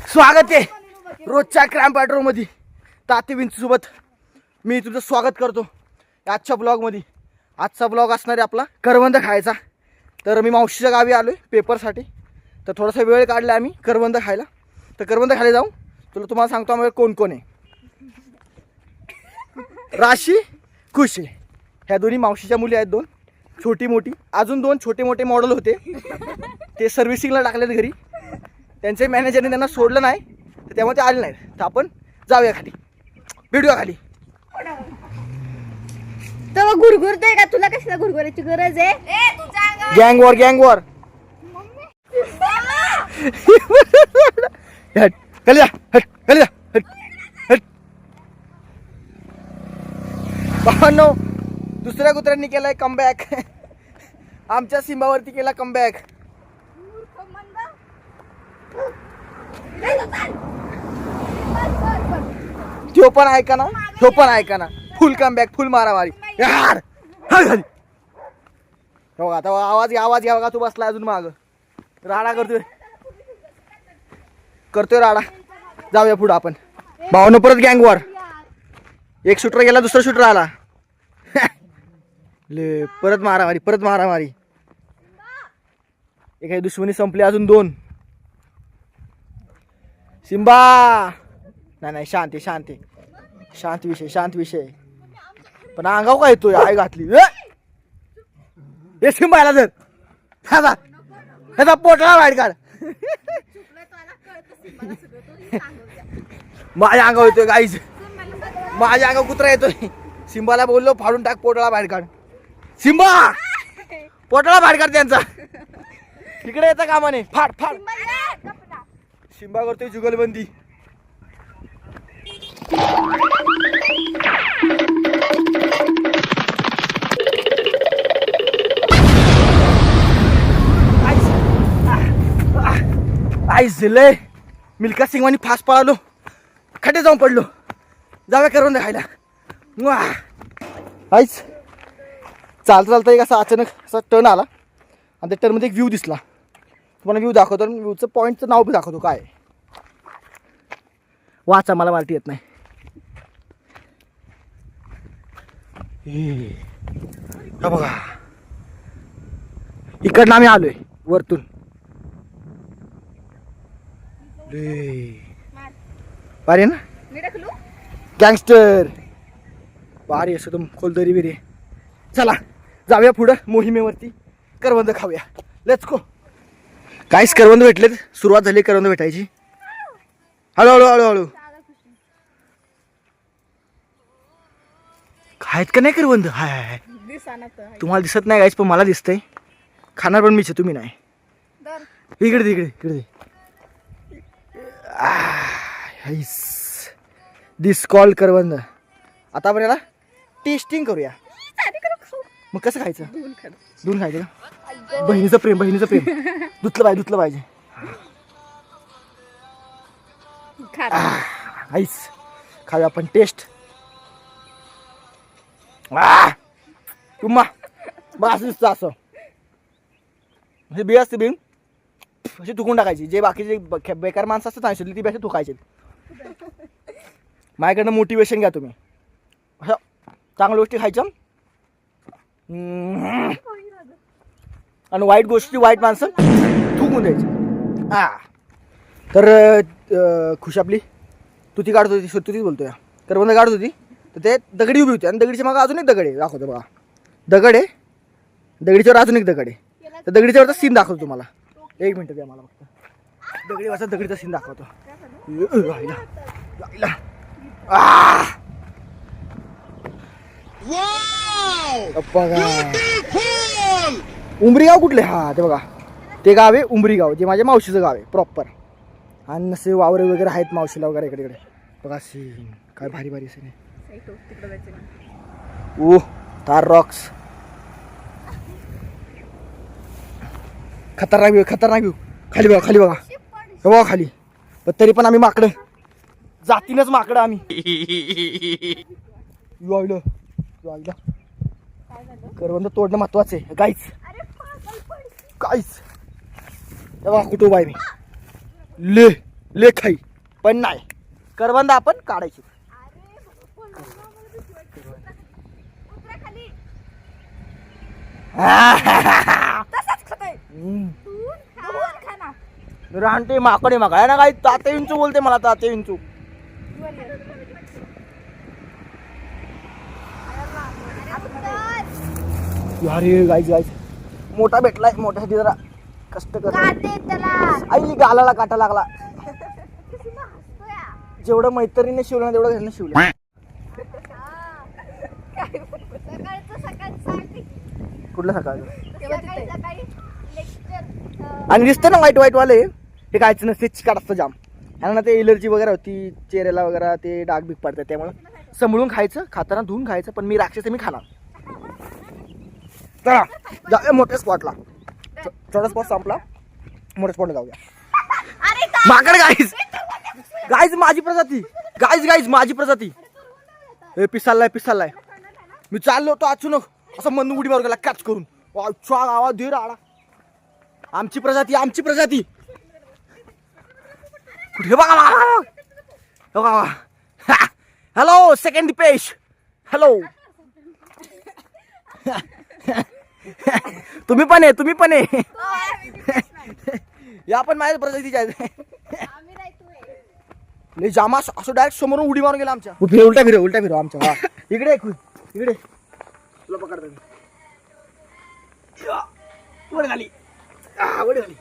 स्वागत आहे रोजच्या क्रॅम्प पॅट्रो मध्ये ताती विंच सोबत मी तुझं स्वागत करतो आजच्या ब्लॉगमध्ये. आजचा ब्लॉग असणार आहे आपला करवंद खायचा. तर मी मावशीच्या गावी आलोय पेपरसाठी, तर थोडासा वेळ काढला आम्ही करवंद खायला. तर करवंद खायला जाऊ. तुम्हाला सांगतो आम्ही कोण कोण आहे. राशी, खुशी, ह्या दोन्ही मावशीच्या मुली आहेत, दोन छोटी मोठी. अजून दोन छोटे मोठे मॉडेल होते, ते सर्व्हिसिंगला टाकलेत घरी. त्यांचे मॅनेजरने त्यांना सोडलं नाही, तर त्यामुळे ते आले नाहीत. तर आपण जाऊया खाली, भेटूया खाली. तर घुरघुरतोय का? तुला कशाला घुरघुरायची गरज आहे? गँगवॉर गँगवॉर हट खाली जा, हट खाली जा, हट हट. भावांनो, दुसऱ्या कुत्र्यांनी केलाय कमबॅक. आमच्या सिंबावरती केला कमबॅक. तो पण ऐका ना, तो पण ऐका ना. फुल कमबॅक, फुल मारामारी यार. हो आता आवाज घ्या बघा. तू बसला अजून माग, राडा करतोय राडा. जाऊया पुढं आपण. भावानं परत गँगवर एक शूटर गेला, दुसरा शूटर आला. ले परत मारामारी. एखादी दुश्मनी संपली, अजून दोन. सिंबा नाही शांत विषय. पण अंगाव काय येतोय? आई घातली हे सिंबाला. जर ह्याचा पोटला बाहेर काढ. माझ्या अंगावर येतोय गाईज, माझ्या अंगावर कुत्रा येतोय. सिंबाला बोललो फाडून टाक, पोटला बाहेर काढ. सिंबा पोटला बाहेर काढ त्यांचा. तिकडे येतं कामाने. फाड. सिंबा करतोय जुगलबंदी. लय मिल्का सिंगवानी फास्ट पळालो, खड्डे जाऊन पडलो. जाऊया करवंद खायला. आईच चालता एक असा अचानक असा टर्न आला, आणि त्या टर्नमध्ये एक व्ह्यू दिसला. तुम्हाला व्ह्यू दाखवतो, व्ह्यूचं पॉईंटचं नाव बी दाखवतो. काय वाचा, मला मारती येत नाही. हे बघा, इकडनं आम्ही आलोय वरतून. भारी ना गँगस्टर, भारी असं तुम खोलदरी बिरी. चला जाऊया पुढं मोहिमेवरती, करवंद खाऊया. Let's go. काहीच करवंद भेटलेत, सुरुवात झाली करवंद भेटायची. हळूहळू आहेत का नाही करवंद? हाय तुम्हाला दिसत नाही गाईच, पण मला दिसतंय. खाणार पण मीच, तुम्ही नाही. इकडे दिस कॉल करवंद. आता आपण याला टेस्टिंग करूया. मग कसं खायचं? धुवून खायचं का? बहिणीचं प्रेम धुतलं पाहिजे. आईस खाऊया आपण. टेस्ट तुम्हा बस दिसतं असं. हे बी असते बिंग अशी तुकून टाकायची. जे बाकीचे बेकार माणसं असतात नाही ती बी अशी तुकायची. माझ्याकडनं मोटिवेशन घ्या तुम्ही. अशा चांगल्या गोष्टी खायच्या, आणि वाईट गोष्टी वाईट माणसं थुकून द्यायची. तर खुश आपली तुती काढत होती, तुतीच बोलतोय. करवंद काढत होती, तर ते दगडी उभी होती, आणि दगडीच्या मागं अजून एक दगड आहे. दाखवतो बघा, दगड आहे, दगडीच्यावर अजून एक दगड आहे. तर दगडीच्यावरचा सीन दाखवतो तुम्हाला. एक मिनिट द्या मला फक्त. दगडीचा सीन दाखवतो. उमरी गाव कुठले? हा ते बघा, ते गाव आहे उमरी गाव, जे माझ्या मावशीचं गाव आहे प्रॉपर. आणि नसे वावरे वगैरे आहेत मावशीला वगैरे इकडे. बघा सीन काय भारी सीन आहे. ओ तार रॉक्स, खतरनाक व्ह्यू. खाली बघा खाली. पण तरी पण आम्ही माकडं, जातीनच माकडं आम्ही. करवंद तोडणं महत्वाचं आहे गाईच अरे पागल पडशील. काहीच तेव्हा कुठं उभा आहे मी ले ले खाई पण नाही करवंद आपण काढायची अरे बाबा, पडलं ना, मला भीती वाटते. उतरा खाली. तसाच खातोय. धुवून खा ना. राहते माकडे मागा ना काही ताते विंचू बोलते मला ताते विंचू अरे गाईच गाईच मोठा भेटलाय मोठ्यासाठी जरा कष्ट कर काटे त्याला. आई गालाला काटा लागला किती मग हसतोय हा. जेवढं मैत्रिणीने शिवलं ना तेवढं घरनं शिवलं हा. काय सकाळचं सांगते. कुठलं सकाळ सकाळी लेक्चर. आणि दिसतं ना वाईट वाईट वाले हे कायचं नसते चिकाट असतं जाम ह्यांना ते एलर्जी वगैरे होती चेहऱ्याला वगैरे ते डाग बिग पडतात त्यामुळे सांभाळून खायचं खाताना धुवून खायचं पण मी राक्षस आहे, मी खाणार चला जाऊया मोठ्या स्पॉटला छोटा स्पॉट संपला मोठ्या स्पॉटला जाऊया अरे काय? माकड गाईज गाईज माझी प्रजाती गाईज माझी प्रजाती हे पिसाललाय मी चाललो होतो अचानक असं मन उडी मारून गेला कॅच करून अच्छा आवाज दे राडा आमची प्रजाती कुठे बघा हॅलो सेकंड दिपेश हॅलो तुम्ही पण आहे या पण माझ्या प्रजातीच्या आहेत आम्ही नाही तू आहे. लय जामा असं डायरेक्ट समोरून उडी मारून गेला आमच्या उलटा फिरव आमच्या हा. इकडे तुला पकडतो वर खाली वर खाली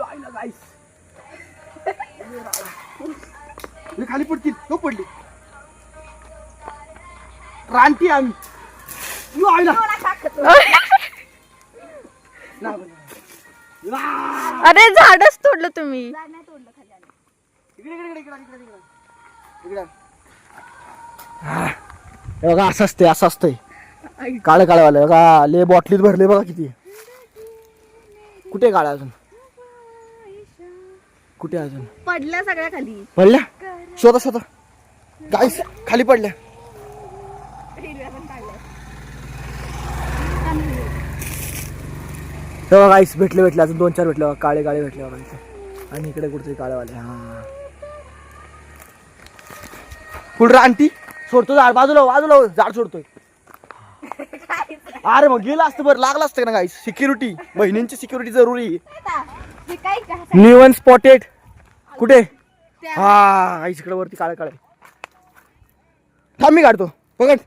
आईला गाईस खाली पडतील तो पडली रानटी आम्ही आईला अरे झाडच तोडलं तुम्ही. जा, नाही तोडलं खाली आम्ही. इकडे बघा असं असतंय काळे वाले बघा ले बॉटलीत भरले बघा किती कुठे काळा अजून कुठे अजून पडल्या सगळ्या खाली. पडल्या शोधा गाईस खाली पडल्या हिरव्या पण काढल्या. तेव्हा गाईस भेटले अजून 2-4 भेटले बघा काळे भेटले बघा इथे आणि इकडे कुठे काळेवाले हा कुठं आंटी सोडतो झाड बाजूला झाड सोडतोय अरे मग गेलं असतं बरं लागलं असतं ना गाईस सिक्युरिटी बहिणींची सिक्युरिटी जरुरी हे काय का? न्यू स्पॉटेड कुठे हा इकडे वरती काळे थांब मी काढतो पकड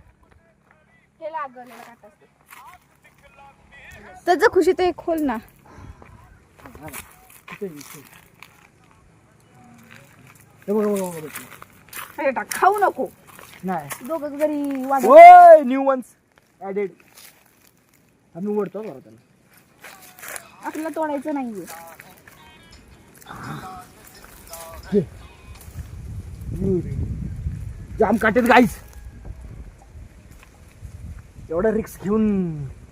हे लागलेलं काटा असते. त्याचं खुशी ते खोल ना. अरे टाक, खाऊ नको. नाही दोघं घरी वाढ. ओय न्यू वन्स ऍडेड आम्ही उघडतो बरं त्याला आपल्याला तोडायचं नाहीये. जाम काटेत गाईस एवढं रिक्स घेऊन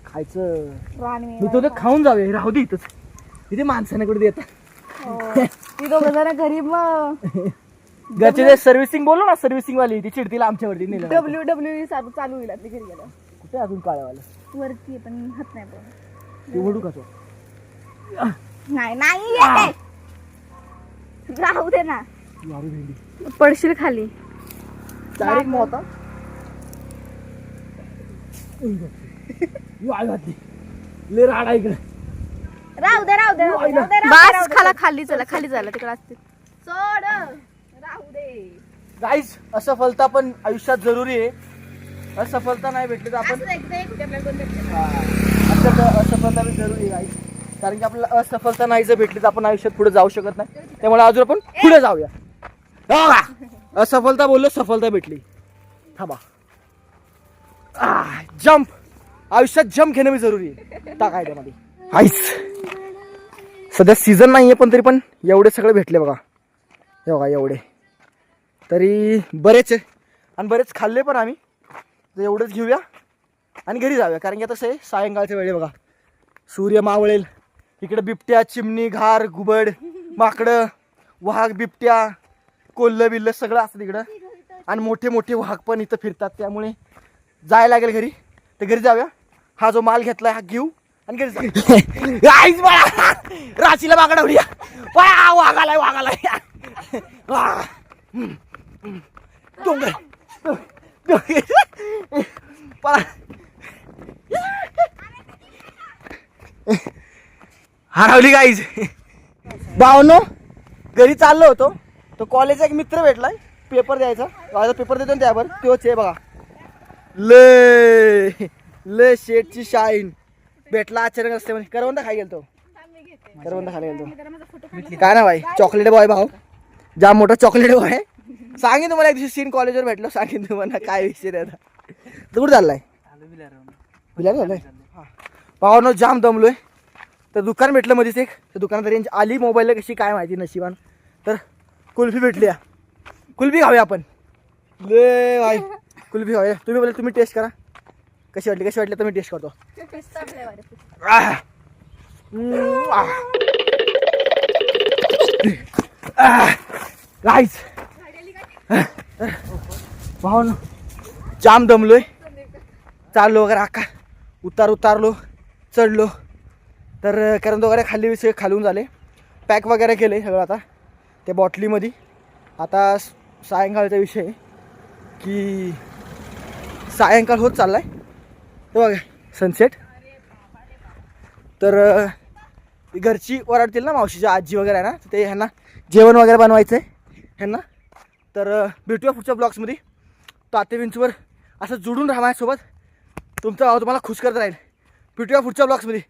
खायचं राणी मी तो खाऊन जाऊया राहू दे इथंच इथे माणसाने कुठे देतात ती दोघं जण घरी मग घरचे ते सर्व्हिसिंग बोललो ना सर्व्हिसिंग वाली ती चिडतील आमच्यावरती नेलं WWE चालू होईल आपली घरी गेल्या कुठे अजून काळेवालं वरती आहे, पण हात नाही पण ते ओढू का तो नाही येते. राहू दे ना. मारू भेंडी पडशील खाली. डायरेक्ट मोता घातली ले राडा इकडे राहू दे. बास खाली झाला तिकडे असते. सोड राहू दे. गाईस असफलता पण आयुष्यात जरुरी आहे असफलता नाही भेटली तर आपण असं एकदा एक होते आपल्याला 2 भेटले. असफलता पण जरुरी आहे गाईस कारण की आपल्याला असफलता नाही जर भेटली तर आपण आयुष्यात पुढे जाऊ शकत नाही त्यामुळे अजून आपण पुढे जाऊया असफलता बोललो सफलता भेटली थांबा जम्प आयुष्यात जम्प घेणं मी जरुरी आहे टाकाय त्यामध्ये आईस सध्या सीझन नाहीये पण तरी पण एवढे सगळे भेटले बघा हे बघा एवढे तरी बरेच आहे आणि बरेच खाल्ले पण आम्ही तर एवढंच घेऊया आणि घरी जाऊया कारण की आता आहे सायंकाळच्या वेळे बघा सूर्य मावळेल इकडे बिबट्या चिमणी घार घुबड माकडं वाघ बिबट्या कोल्ह बिल्ल सगळं असतं तिकडं आणि मोठे मोठे वाघ पण इथं फिरतात त्यामुळे जायला लागेल घरी, तर घरी जाऊया. हा जो माल घेतलाय हा घेऊ आणि घरी जाऊ. आईच बाळा राशीला मागडवूया. वाघालाय डोंगर पळा. हरवली गाईज. भावनो घरी चाललो होतो, तो कॉलेजचा एक मित्र भेटलाय पेपर द्यायचा. माझा पेपर देतो ना त्यावर, तोच आहे बघा. ले शेटची शाईन भेटला अचानक रस्त्यामध्ये. करवंद खाई गेलतो, करवंद खायला गेलतो. काय ना भाई, चॉकलेट बॉय भाऊ, जाम मोठा चॉकलेट बॉय. सांगेन तुम्हाला एक दिवशी सीन कॉलेजवर भेटलो, सांगेन तुम्हाला काय विषय आहे. तर कुठं चाललाय? विलार चाललाय. भावानं जाम दमलोय. तर दुकान भेटलं मध्येच एक, तर दुकानात रेंज आली मोबाईलला कशी काय माहिती नशिबान. तर कुल्फी भेटली. कुल्फी खाऊया आपण. ले भाई कुल्फी खाऊया. तुम्ही बोला, तुम्ही टेस्ट करा कशी वाटली तर मी टेस्ट करतो. गाईस भाऊ जाम दमलोय. चाललो वगैरे आका उतारलो चढलो. तर करंद वगैरे खाल्ली, विषय खालून झाले, पॅक वगैरे केले सगळं आता त्या बॉटलीमध्ये. आता सायंकाळचा विषय की सायंकाळ होत चाललाय. ते बघा सनसेट. तर घरची ओरडतील ना, मावशीच्या आजी वगैरे आहे ना, ते ह्यांना जेवण वगैरे बनवायचं आहे ह्यांना. तर भेटूया पुढच्या ब्लॉग्समध्ये. ताते विंचूवर असं जुडून राहा माझ्यासोबत. तुमचा भाव तुम्हाला खुश करत राहील. भेटूया पुढच्या ब्लॉग्समध्ये.